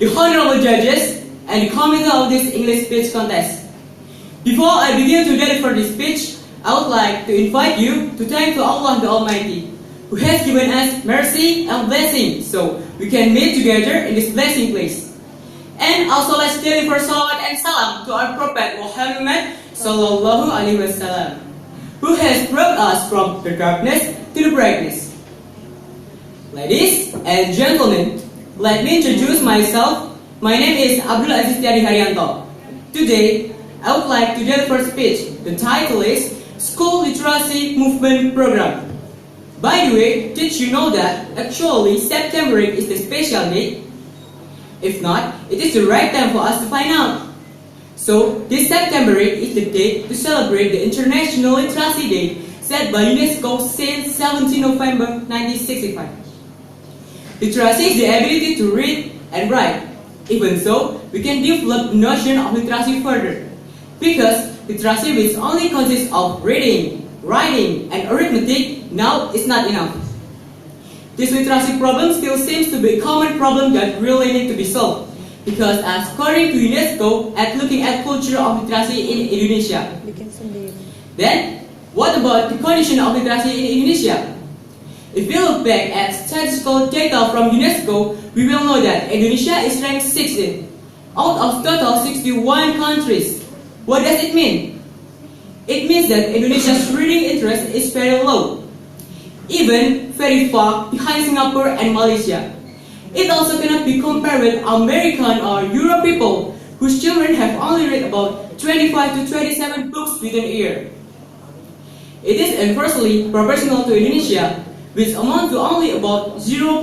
the honorable judges, and the committee of this English speech contest. Before I begin to deliver this speech, I would like to invite you to thank to Allah the Almighty, who has given us mercy and blessing, so we can meet together in this blessing place. And also let's deliver salawat and salam to our Prophet Muhammad sallallahu alaihi wasallam, who has brought us from the darkness to the brightness. Ladies and gentlemen, let me introduce myself. My name is Espenjilu Aziz Haryanto. Today, I would like to deliver a speech. The title is School Literacy Movement Program. By the way, did you know that actually September is the special day? If not, it is the right time for us to find out. So, this September is the date to celebrate the International Literacy Day set by UNESCO since 17 November 1965. Literacy is the ability to read and write. Even so, we can develop the notion of literacy further, because literacy which only consists of reading, writing, and arithmetic now is not enough. This literacy problem still seems to be a common problem that really needs to be solved, because according to UNESCO, at looking at culture of literacy in Indonesia. Then, what about the condition of literacy in Indonesia? If we look back at statistical data from UNESCO, we will know that Indonesia is ranked 16 out of total 61 countries. What does it mean? It means that Indonesia's reading interest is very low, even very far behind Singapore and Malaysia. It also cannot be compared with American or European people whose children have only read about 25 to 27 books within a year. It is inversely proportional to Indonesia, which amounts to only about 0.01%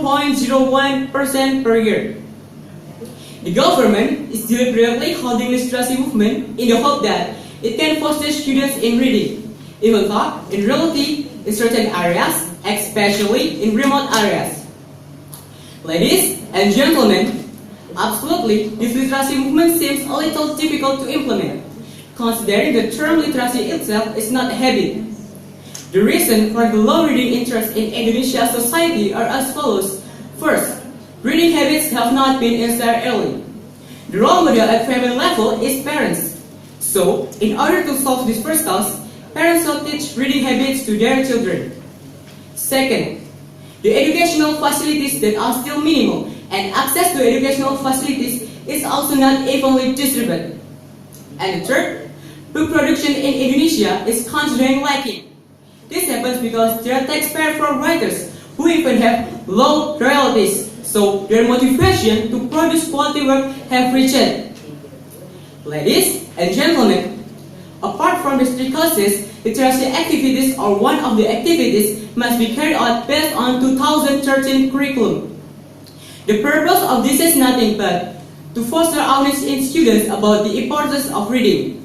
per year. The government is deliberately holding this literacy movement in the hope that it can foster students in reading, even though in reality in certain areas, especially in remote areas. Ladies and gentlemen, absolutely this literacy movement seems a little difficult to implement, considering the term literacy itself is not a habit. The reason for the low reading interest in Indonesia's society are as follows. First, reading habits have not been instilled early. The role model at family level is parents. So, in order to solve this first cause, parents should teach reading habits to their children. Second, the educational facilities that are still minimal, and access to educational facilities is also not evenly distributed. And the third, book production in Indonesia is considered lacking. This happens because there are taxpayer for writers who even have low royalties, so their motivation to produce quality work have reached. Ladies and gentlemen, apart from these three causes, literacy activities or one of the activities must be carried out based on 2013 curriculum. The purpose of this is nothing but to foster awareness in students about the importance of reading.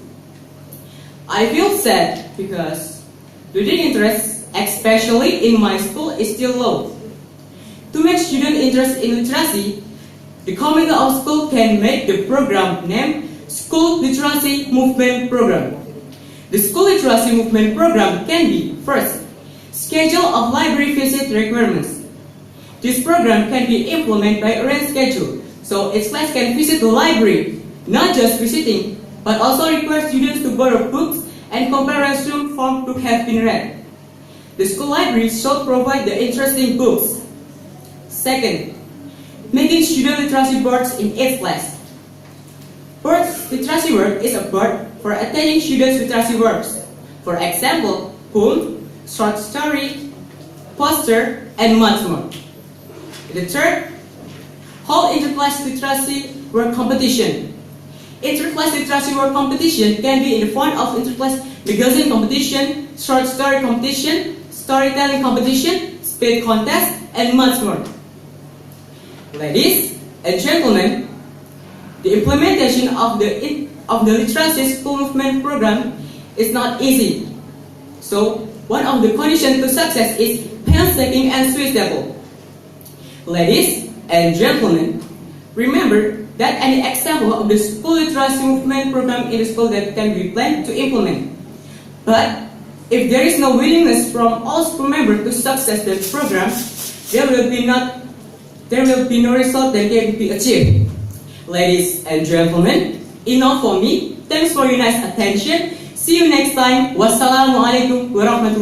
I feel sad because reading interest, especially in my school, is still low. To make student interest in literacy, the committee of school can make the program named School Literacy Movement Program. The School Literacy Movement Program can be, first, schedule of library visit requirements. This program can be implemented by a arranged schedule, so its class can visit the library, not just visiting, but also require students to borrow books and comparison from books have been read. The school library should provide the interesting books. Second, making student literacy boards in each class. Board literacy work is a board for attending students' literacy works. For example, poem, short story, poster, and much more. The third, hold interclass literacy work competition. Interclass literacy work competition can be in the form of interclass magazine competition, short story competition, storytelling competition, speed contest, and much more. Ladies and gentlemen, the implementation of the literacy school movement program is not easy. So, one of the conditions to success is painstaking and suitable. Ladies and gentlemen, remember that any example of the school literacy movement program in the school that can be planned to implement. But if there is no willingness from all school members to success the program, there will be no result that can be achieved. Ladies and gentlemen, enough for me. Thanks for your nice attention. See you next time. Wassalamualaikum warahmatullahi